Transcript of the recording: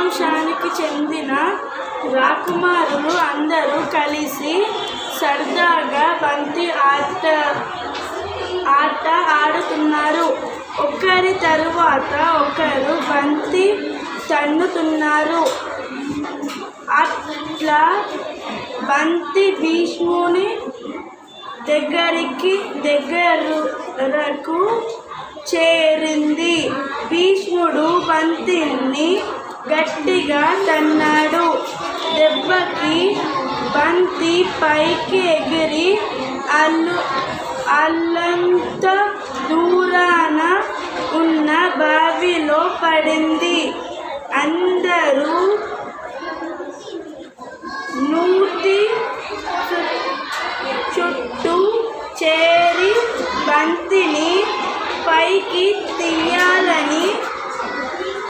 రాజవంశానికి చెందిన రాకుమారులు అందరూ కలిసి సరదాగా బంతి ఆట ఆడుతున్నారు. ఒకరి తరువాత ఒకరు బంతి తన్నుతున్నారు. అట్లా బంతి భీష్ముని దగ్గరకు చేరింది. భీష్ముడు బంతిని గట్టిగా తన్నాడు. దెబ్బకి బంతి పైకి ఎగిరి అల్లంత దూరాన ఉన్న బావిలో పడింది.